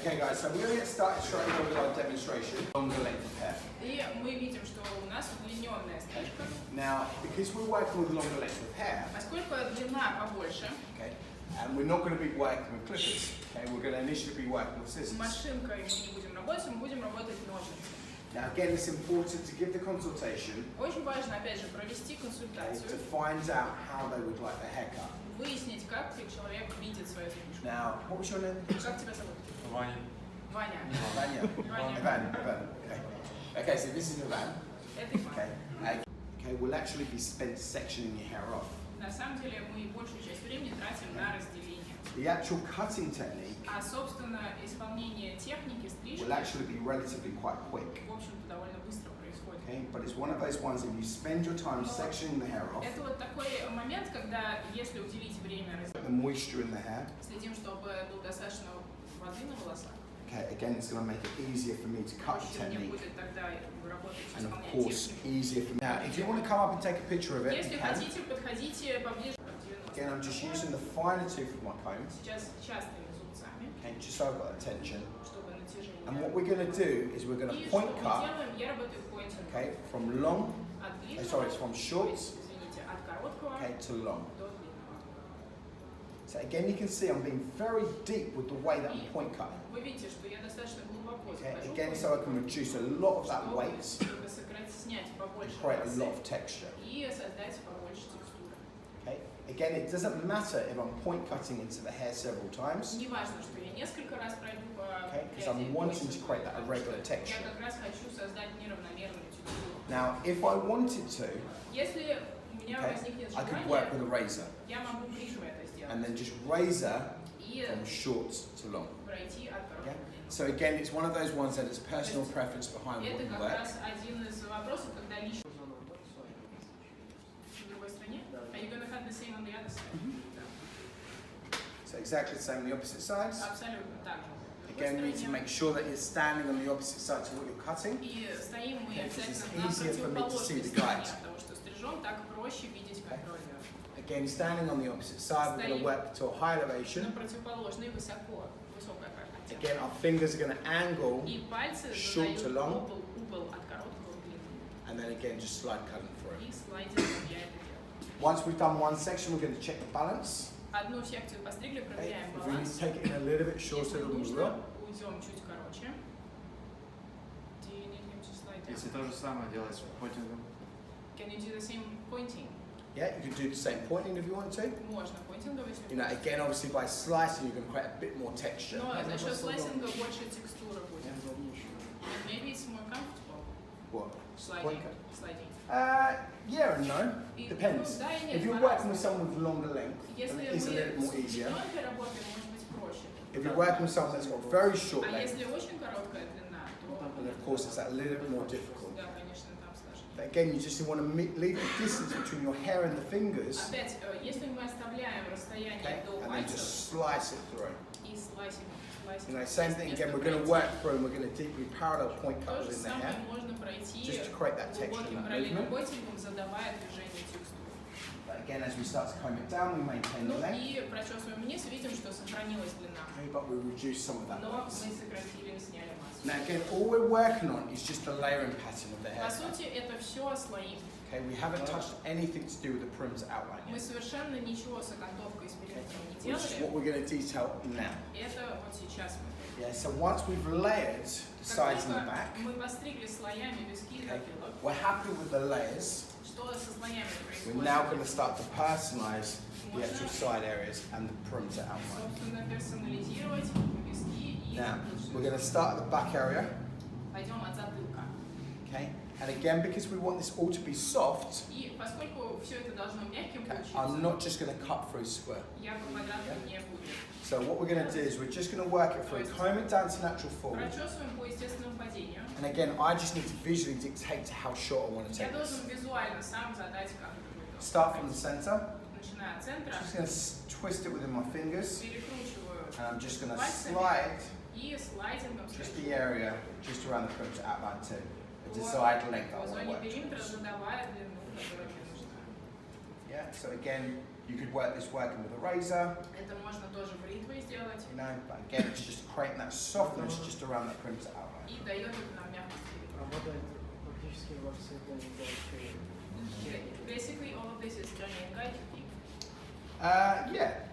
Okay guys, so we're going to get started straight away with our demonstration on the length of hair. И мы видим, что у нас удлиненная стрижка. Now, because we're working with longer length of hair, Поскольку длина побольше, okay, and we're not going to be working with clippers, okay, we're going to initially be working with scissors. машинкой мы не будем работать, мы будем работать ножницами. Now again, it's important to give the consultation, Очень важно, опять же, провести okay, консультацию, to find out how they would like the haircut. выяснить, как человек видит свою стрижку. Now, what was your name? Как тебя зовут? Ваня. Ваня. Ivan. Okay. Okay, so this is Ivan. Это Иван. Okay, we'll actually be spent sectioning your hair off. На самом деле мы большую часть времени тратим на разделение. The actual cutting technique А, собственно, исполнение техники стрижки, will actually be relatively quite quick. в общем-то, довольно быстро происходит. Okay, but it's one of those ones if you spend your time sectioning the hair off, Это вот такой момент, когда, если уделить время, the moisture in the hair, следим, чтобы было достаточно воды на волосах. okay, again, it's going to make it easier for me to cut the Проще мне technique, будет тогда работать, and of исполнять course, технику. easier for me. Now, if you want to come up and take a picture of it, you Если can. хотите, подходите поближе к 90. Again, I'm just using the finer tooth of my comb, Сейчас частыми зубцами, okay, just so I've got that tension. чтобы натяжение. And what we're going to do is we're going И to что point мы cut, делаем? Я работаю поинтингом. okay, from long, От длинного, sorry, it's from short, извините, от короткого okay, to long. до длинного. So again, you can see I'm being very deep with the way that I'm И point cutting. вы видите, что я достаточно глубоко Okay, захожу, again, so I can reduce a lot of that weight чтобы снять побольше and create a массы lot of texture. и создать побольше текстуры. Okay, again, it doesn't matter if I'm point cutting into the hair several times. Не важно, что я несколько раз пройду по Okay, because пряди, I'm wanting to create that irregular texture. я как раз хочу создать неравномерную текстуру. Now, if I wanted to, Если у меня okay, возникнет I could желание, work with a razor я могу бритвой это сделать and then just razor и from short to long. пройти от Okay? короткого. So again, it's one of those ones that is personal preference behind what Это you как work. раз один из вопросов, когда лично в другой стране. Are you gonna cut the same on the other side? Да. So exactly the same on the opposite sides. Абсолютно так же. Again, you need to make sure that you're standing on the opposite side to what you're cutting. И стоим мы Okay, обязательно because на it's easier for me to see противоположной the стороне, guide. потому что стрижем так проще видеть контроль. Again, standing on the opposite side, we're going to work to a high На elevation. противоположной высокая профиль. Again, our fingers are going to angle, И пальцы short to задают long. угол от короткого к длинному. and then again, just slide cutting through. И слайдингом я это делаю. Once we've done one section, we're going to check the balance. Одну секцию постригли, Okay? проверяем If we need баланс. to take it in a little bit shorter Если than we нужно, will. уйдем чуть короче. Do you need him to slide down? Если то же самое делать с поттингом. Can you do the same pointing? Yeah, you can do the same pointing if you want to. Можно поинтингом, если You know, again, obviously by slicing, you're going to create a bit more texture. но за счет слайсинга больше текстуры будет. And maybe it's more comfortable What? sliding. Point Sliding. Yeah and no. И, Depends. ну, да и нет, If you're по-разному. working with someone with longer length, then Если it is a little more мы с easier. тонкой работаем, может быть проще. If you're working with someone that's got very short А length, если очень короткая длина, то then of course it's that little bit more difficult. да, конечно, там сложнее. But again, you just want to leave the distance between your hair and the fingers, Опять, если мы оставляем расстояние okay, до and then пальцев just slice it through. и слайсим, You know, same thing again, we're going to work through and we're going to deeply parallel point cut то же within the самое hair. можно пройти just to create that texture глубоким and that параллельным movement. поинтингом, задавая движение текстуры. But again, as we start to comb it down, we maintain the Ну length, и прочесываем вниз, видим, что сохранилась длина, okay, but we reduce some of that но length. мы сократили, сняли массу. Now again, all we're working on is just the layering pattern of the По hair. сути, это все слои. Okay, we haven't touched anything to do with the perimeter outline Мы yet. совершенно ничего с окантовкой и с периметром не Which is what делали. we're going to detail now. Это вот сейчас мы. Yeah, so once we've layered the Как sides and the только back, мы постригли слоями виски и okay, затылок, we're happy with the layers. что со слоями We're происходит? now going to start to personalize the actual side areas and the perimeter outline. Собственно, персонализировать виски и Now, we're затылок. going to start at the back area, Пойдем от затылка. okay? And again, because we want this all to be soft, И поскольку все это должно мягким okay, получиться, I'm not just going to cut through square. я по квадрату не буду. So what we're going to do is we're just going to work it through, comb it down to natural form. Прочесываем по естественному падению. And again, I just need to visually dictate to how short I want to Я take this. должен визуально сам задать, как это будет. Start from the center. Начиная от центра, Just going to twist it within my fingers. перекручиваю And I'm just going to пальцами slide и слайдингом just the area just around the perimeter outline too. The desired length I по want to зоне work периметра, towards. задавая длину, которая мне нужна. Yeah. So again, you could work this working with a razor. Это можно тоже бритвой сделать. You know, but again, it's just creating that softness just around that perimeter outline. И дает это нам мягкость. Работает практически во всех тонинг-гай. Basically, all of this is тонинг-гай technique.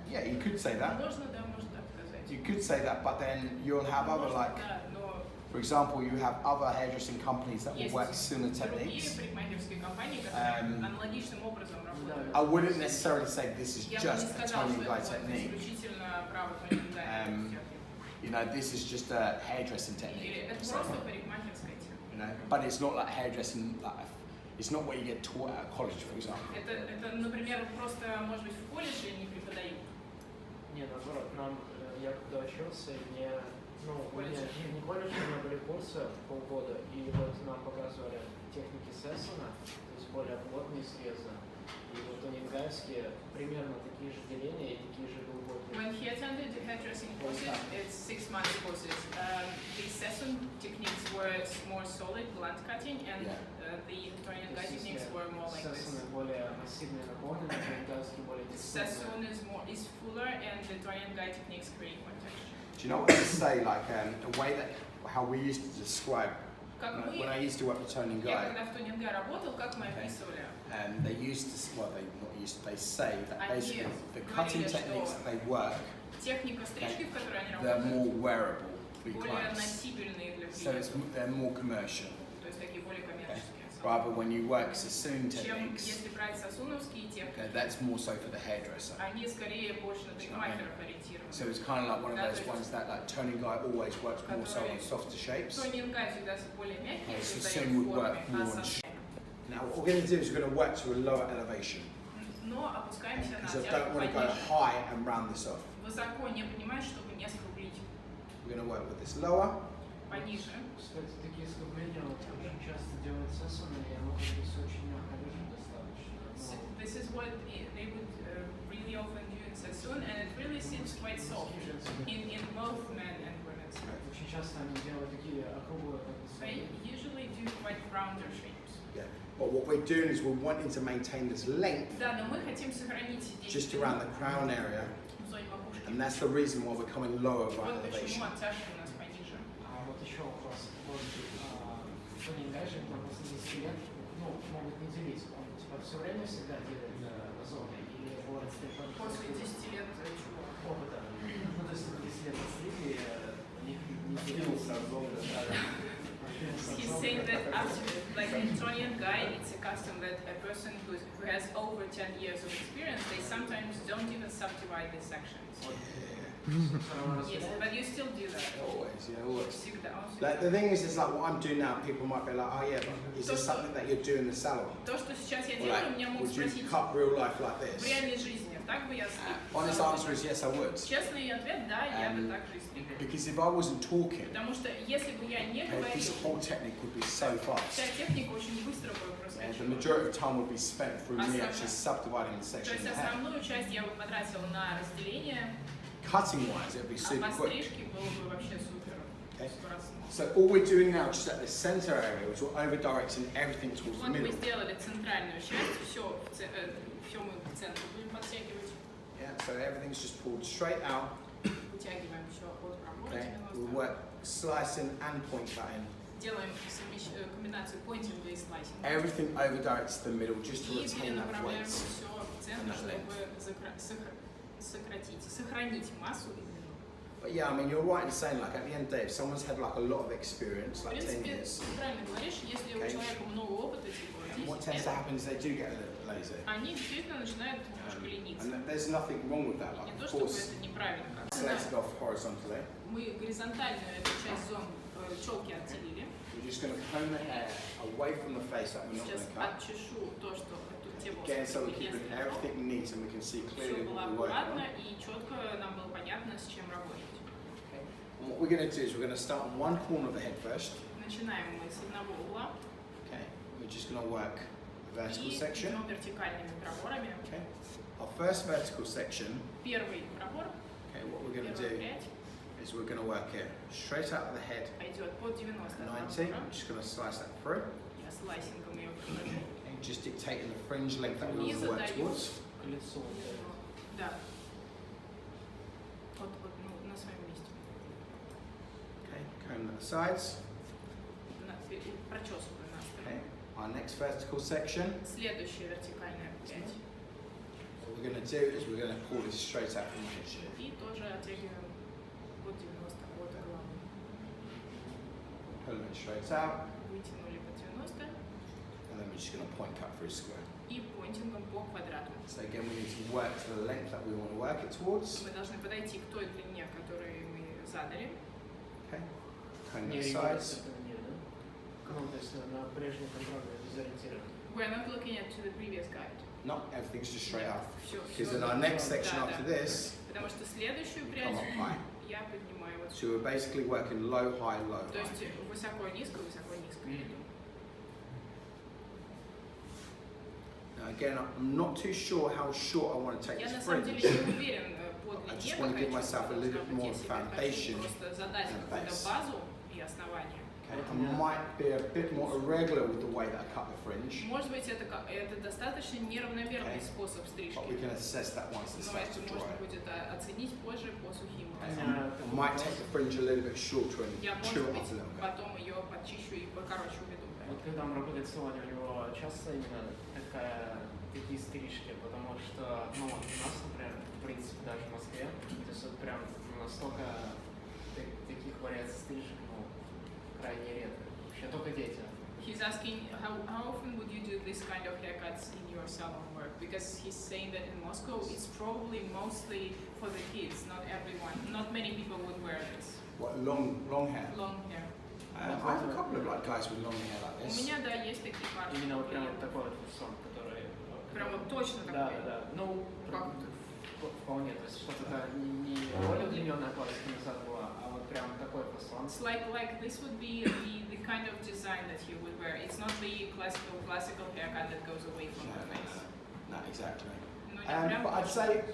Yeah, you could say that. Можно, да, можно так сказать. You could say that, but then you'll have other Можно, like, да, но for example, you have other hairdressing companies that will есть work similar другие techniques. парикмахерские компании, которые аналогичным образом работают. I wouldn't necessarily say this is Я бы не just a сказала, toning что guy это вот technique. исключительно право тонинг-гай. You know, this is just a hairdressing technique. Или это So, просто парикмахерская тема. you know, but it's not like hairdressing. Like, it's not what you get taught at college, for example. Это, например, просто, может быть, в колледже не преподают. Не, наоборот, я когда учился, не колледж, у меня были курсы полгода, и вот нам показывали техники Сессона, то есть более плотные срезы, и вот тонинг-гайские примерно такие же деления и такие же глубокие. When he attended the hairdressing courses, it's 6 months courses. The session techniques were more solid, blunt cutting, and the tonic-guy techniques were more like this. Сессоны более массивные, наполненные, тонинг-гайские более Session is fuller, and the tonic-guy techniques create more texture. Do you know what I say? Like the way that how we used to describe when I used to work with toning Я guy. когда в тонинг-гай работал, как мы описывали? They used to, well, they not used to, they say that Они basically the cutting говорили, techniques что that they work, техника стрижки, в которой они they're работают, more wearable for более clients. носибельные для So it's, клиентов. they're more commercial. То есть такие более коммерческие. Rather when you work sassoon Чем techniques, если брать сосуновские техники, that's more so for the hairdresser. они скорее больше на парикмахеров ориентированы. So it's kind of like one of those ones that like toning guy always works more so on softer shapes. Тонинг-гай всегда более мягкие, создает Sassoon would work формы, more а on сосуд. Now what we're going to do is we're going to work to a lower elevation Но опускаемся на because I don't want to go пониже. high and round this off. Высоко не поднимаешь, чтобы не скруглить. We're going to work with this lower. Пониже. Кстати, такие скругления очень часто делают сессоны, и оно как бы все очень мягко лежит достаточно. This is what they would really often do in sassoon, and it really seems quite soft in both men and women. Очень часто они делают такие округлые, как бы, They usually do quite rounder shapes. Yeah. But what we're doing is we're wanting to maintain this length Да, но мы хотим сохранить здесь just around the crown area, в зоне макушки. and that's the reason why we're coming lower by Вот elevation. почему оттяжка у нас пониже. А вот еще вопрос. Вот тонинг-гайши, там после 10 лет, могут не делить. Он типа все время всегда делает зоны, или бывает После 10 лет чего? опыта. Ну, то есть 10 лет отследили, их не делился зоны. He's saying that after, like in tonic-guy, it's a custom that a person who has over 10 years of experience, they sometimes don't even subdivide the sections. Yes, but you still do that. Always, yeah, always. Всегда. Like the thing is like what I'm doing now. People might be like, oh yeah, but is this something that you do in the salon? То, что сейчас я Or делаю, меня like, могут would you спросить cut real life like в this? реальной жизни, так бы я стриг. Honest answer is yes, I would. Честный ответ, да, я бы так же и стригла. Because if I wasn't talking, Потому что если бы я не okay, this говорила, whole technique would be so fast. вся техника очень быстро бы And the проскочила. majority of time would be spent through me actually subdividing the То section есть in the hair. основную часть я бы потратила на разделение, Cutting wise, it would be а super по quick. стрижке было бы вообще супер Okay. скоростно. So all we're doing now, just at the center area, is we're over directing everything towards the Вот мы middle. сделали центральную часть, все мы в центр будем подтягивать, Yeah, so everything's just pulled straight out. вытягиваем все от пробора Okay, we 90. work slicing and point cutting. Делаем комбинацию поинтинга и слайсинга. Everything over directs to the middle, just to И retain that перенаправляем weight. все в центр, чтобы сохранить массу и длину. But yeah, I mean, you're right in saying, like, at the end of the day, if someone's had like a lot of experience, В like 10 принципе, years, ты правильно говоришь, если у Okay. человека много опыта, типа and what 10 tends to лет, happen is they do get a little lazy. они действительно начинают немножко лениться. And there's nothing wrong with that. Не Like, то, of чтобы course, это неправильно как-то. selected off horizontally. Мы горизонтальную эту часть зон челки отделили. We're just going to comb the hair away from the face that we're not Сейчас going to cut. отчешу то, что те Again, so we волосы, keep если everything neat and we can see все clearly было what we're working аккуратно on. и четко нам было понятно, с чем работать. And what we're going to do is we're going to start on one corner of the head first. Начинаем мы с одного угла Okay, we're just going to work the vertical и section. идем вертикальными проборами. Okay, our first vertical section. Первый пробор, Okay, what we're going to первая do прядь is we're going to work it straight out of the head, пойдет под 90 90. пробора. I'm just going to slice that through. Я слайсингом ее прохожу. Okay, just dictating the fringe length that we И want to work задаю towards. К лицу. Да. Вот, ну, на своем месте. Okay, comb the sides. Прочесываю на сторону. Okay, our next vertical section. Следующая вертикальная пять. What we're going to do is we're going to pull this straight out from the head shape. И тоже оттягиваем под 90 от головы. Pulling it straight out, Вытянули по 90 and then we're just going to point cut through square. и поинтингом по квадрату. So again, we need to work to the length that we want to work it towards. Мы должны подойти к той длине, которую мы задали. Okay, comb Не the ориентироваться sides. по длине, да? Ну, то есть на прежний контроль дезориентирован. We're not looking at to the previous guide. No, everything's just straight out. Все, Because in our next section Да, after да. this, Потому что следующую come прядь up high. я поднимаю вот So we're basically working low, high, low, То есть high. высоко-низко, высоко-низко иду. Now again, I'm not too sure how short I want to take Я this на самом деле fringe. не уверен по I длине, just want to give какая myself a должна little bit быть. more Я себе foundation хочу просто задать and какую-то base. базу и основание. Okay, I might be a bit more irregular with the way that I cut the fringe, Может быть, это достаточно неравномерный способ стрижки. but we can assess that once it Но starts это to можно dry. будет оценить позже по сухим Okay, волосам. I might take the fringe a little bit shorter and Я, chew может it up быть, a little bit. потом ее подчищу и покороче уведу. Вот когда он работает с Соней, у него часто именно такие стрижки, потому что, ну, вот у нас, например, в принципе, даже в Москве, то есть вот прям настолько таких вариаций стрижек, ну, крайне редко. Вообще только дети. He's asking how often would you do this kind of haircuts in your salon work? Because he's saying that in Moscow it's probably mostly for the kids, not everyone. Not many people would wear this. What, long hair? Long hair. I have a couple of like guys with long hair like У this. меня, да, есть такие парни. Именно вот прям вот такой вот фасон, который... Прям вот точно Да, такой. да. Ну, Как? вполне, то есть что-то не более удлиненная классика назад была, а вот прям такой фасон. It's like this would be the kind of design that you would wear. It's not the classical haircut that goes away from the face. No, exactly. Ну, не прям But I'd точно. say,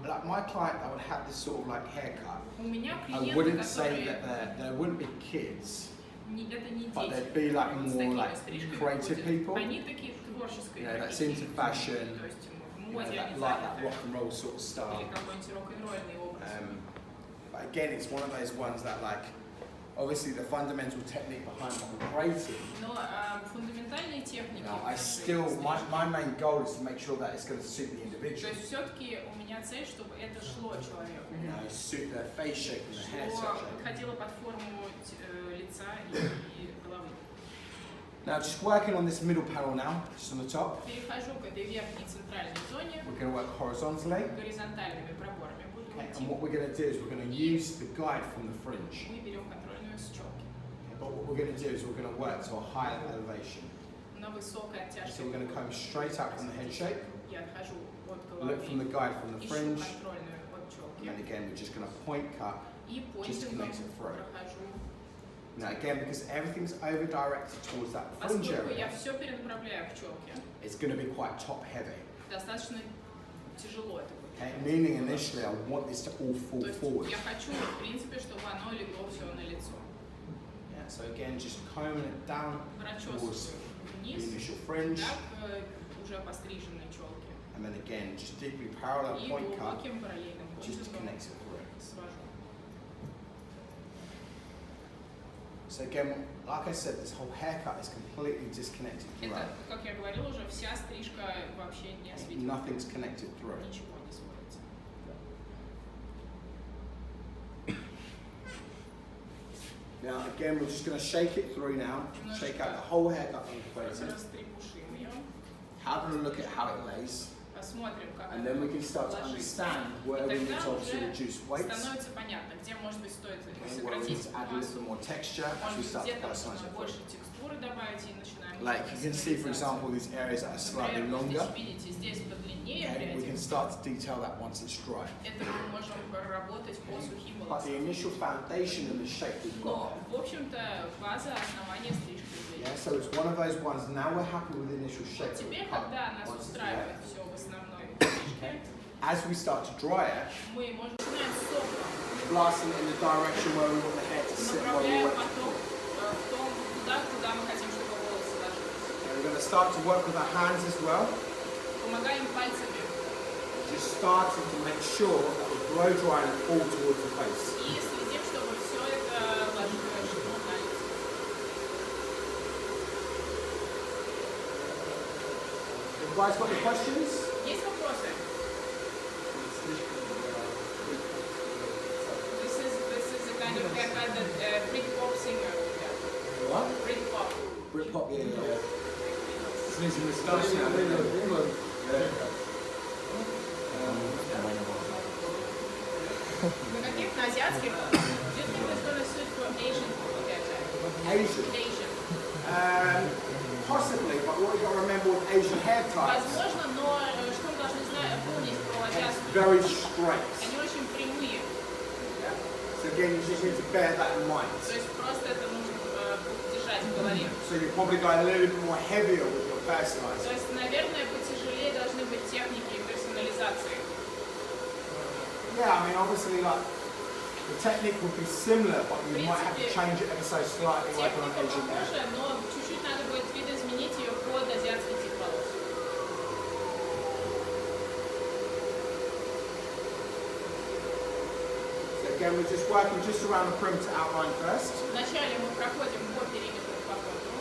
like my client that would have this sort of like haircut, У меня I клиенты, wouldn't say которые... that there wouldn't be kids, Это не but дети, they'd be like которые вот с more такими like стрижками creative ходят. people. Они такие творческие. You know, that's такие, into fashion, То есть в you know, моде that, они like that заняты. rock and roll sort of Или style. какой-нибудь рок-н-ролльный образ. But again, it's one of those ones that like, obviously the fundamental technique behind what I'm creating. Но фундаментальные техники... I still, my main goal is to make sure that it's going to suit the То individual. есть все-таки у меня цель, чтобы это шло человеку. You know, suit their face shape and their hair Что shape. подходило под форму лица и головы. Now, just working on this middle panel now, just on the top. Перехожу к этой верхней центральной зоне. We're going to work horizontally. Горизонтальными проборами буду Okay, идти. and what we're going to do is we're going to use the guide from the fringe. Мы берем контрольную с челки. Okay, but what we're going to do is we're going to work to a higher elevation. На высокой оттяжке. So we're going to comb straight up from the head shape. Я отхожу от головы. Look from the guide from the Ищу fringe. контрольную от челки. And then again, we're just going to point cut. И Just поинтингом connect it through. прохожу. Now again, because everything's over directed towards that fringe Поскольку я area, все перенаправляю к челке, it's going to be quite top heavy. достаточно тяжело это будет. Okay, meaning initially I want this to all fall То есть forward. я хочу, в принципе, чтобы оно легло все на лицо. Yeah, so again, just combing it down Прочесываю towards the вниз, initial fringe, да, к уже постриженной челке. and then again, just deeply parallel И point cut, глубоким параллельным just to поинтингом connect it through. свожу. So again, like I said, this whole haircut is completely disconnected throughout. Это, как я говорила уже, вся стрижка вообще не осветит. Nothing's connected through. Ничего не смотрится. Now again, we're just going to shake it through now, shake out the whole haircut on the equator, Растрепушим ее, have a look at how it lays, посмотрим, как and then we can start to ложится. understand where we need to obviously reduce weights. Становится понятно, где, может быть, стоит Okay, where we need сократить to add a массу, little more texture as может we быть, start to где-то personalize нужно it больше further. текстуры добавить и начинаем Like you can see, for example, these areas that are slightly Например, longer. здесь, видите, здесь подлиннее Okay, we пряди. can start to detail that once it's dry. Это мы можем проработать по сухим But волосам. the initial foundation and the shape we've got. Но, в общем-то, база основания стрижки здесь. Yeah, so it's one of those ones. Now we're happy with the initial shape that Теперь, we've cut. когда нас Once it's устраивает wet. все в основной стрижке, As we start to dry it, мы можем начинаем с сопла, blasting it in the direction where we want the hair to sit while we направляем wet. поток в том, куда мы хотим, чтобы волосы ложились. Okay, we're going going to start to work with our hands as well. Помогаем пальцами. Just starting to make sure that we blow dry and all towards the face. И следим, чтобы все это ложилось на лицо. You guys got any questions? Есть вопросы? This is a kind of haircut that Britpop singer would have. What? Britpop. Britpop, yeah. Sneeze and moustache now. На каких? На азиатских? Do you think it's going to suit for Asian haircut? Asian? Asian. Possibly, but what you've got to remember with Asian hair types, Возможно, но что мы должны помнить про азиатских? very straight. Они очень прямые. So again, you just need to bear that in mind. То есть просто это нужно держать в голове. So you probably go a little bit more heavier with your То personalized. есть, наверное, потяжелее должны быть техники персонализации. Yeah, I mean, obviously, like, the technique would be similar, but you might have to change it ever so slightly, like on Техника Asian hair. похожа, но чуть-чуть надо будет видоизменить ее под азиатский тип волос. So again, we're just working just around the perimeter outline first. Вначале мы проходим по периметру по контуру.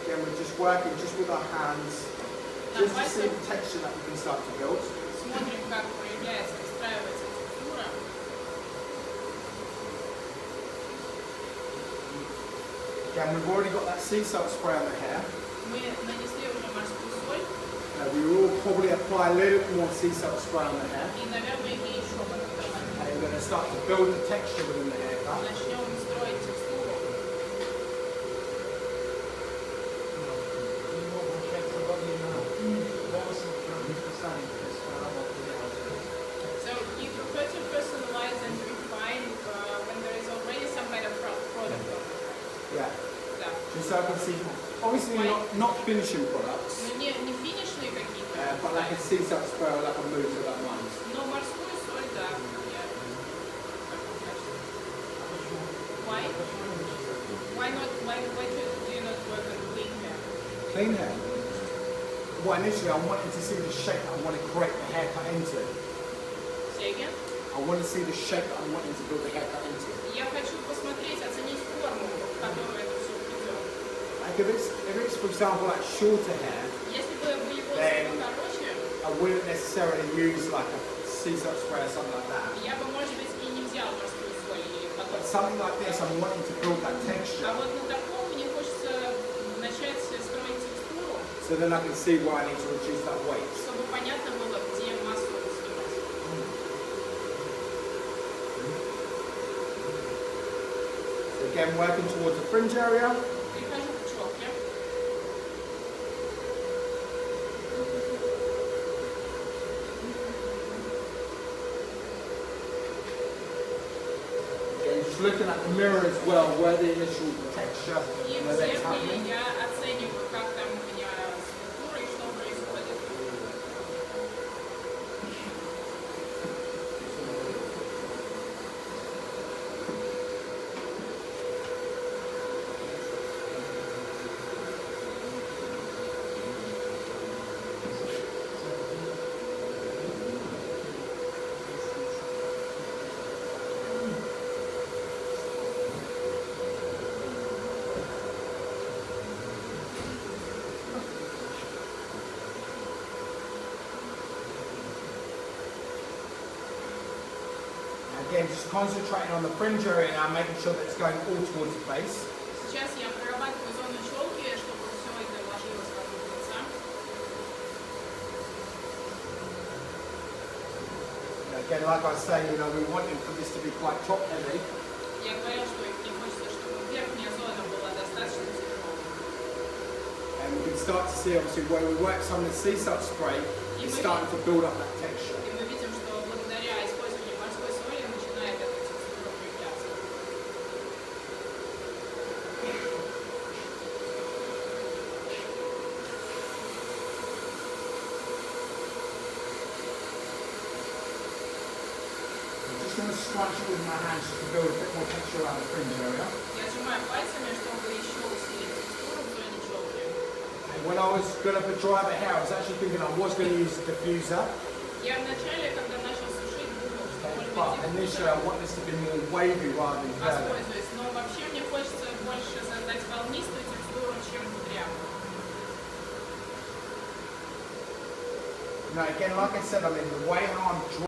Again, we're just working just with our hands, just to see the texture that we can start to build. Смотрим, как проявляется, выстраивается текстура. Again, we've already got that sea salt spray on the hair. Мы нанесли уже морскую соль, We will probably apply a little bit more sea salt spray on the hair. и, наверное, ей еще добавить. And we're going to start to build the texture within the haircut. Начнем строить текстуру. Его, получается, во время волоса расписания, то есть проработки делать. So you prefer to personalize and refine when there is already some kind of product on it. Yeah. Да. Just so I can see, obviously not finishing products, Но не финишные какие-то, but like a sea salt spray or like a mousse or that one. но морскую соль, да. Why? Why do you not work on clean hair? Clean hair. Well, initially I wanted to see the shape that I want to create the haircut into. Say again? I want to see the shape that I'm wanting to build the haircut into. Я хочу посмотреть, оценить форму, в которую это все придет. Like if it's for example like shorter hair, Если бы были волосы покороче, I wouldn't necessarily use like a sea salt spray or something like that. я бы, может быть, и не взял морскую соль или But подобное. something like this, I'm wanting to build that texture, А вот на таком мне хочется начать строить текстуру, so then I can see why I need to reduce that weight. чтобы понятно было, где массу снимать. So again, working towards the fringe area. Прихожу к челке. Again, just looking at the mirror as well, where the initial texture И and в the next зеркале happening. я оцениваю, как там у меня структура и что происходит. Again, just concentrating on the fringe area now, making sure that it's going all towards the face. Сейчас я прорабатываю зону челки, чтобы все это ложилось вокруг лица. Again, like I was saying, we wanted for this to be quite top heavy. Я говорила, что мне хочется, чтобы верхняя зона была достаточно тяжелой. And we can start to see, obviously, where we work some of the sea salt spray, it's starting to build up that texture. И мы видим, что благодаря использованию морской соли начинает эта текстура проявляться. I'm just going to scrunch it with my hands just to build a bit more texture around the fringe area. Я сжимаю пальцами, чтобы еще усилить текстуру в зоне челки. And when I was going to drive it here, I was actually thinking I was going to use a diffuser. Я вначале, когда начал сушить, думал, что может But быть initially I want this to be more wavy rather than curly. воспользуюсь. Но вообще мне хочется больше создать волнистую текстуру, чем кудрявую. Now again, like I said, I mean the way how I'm drawing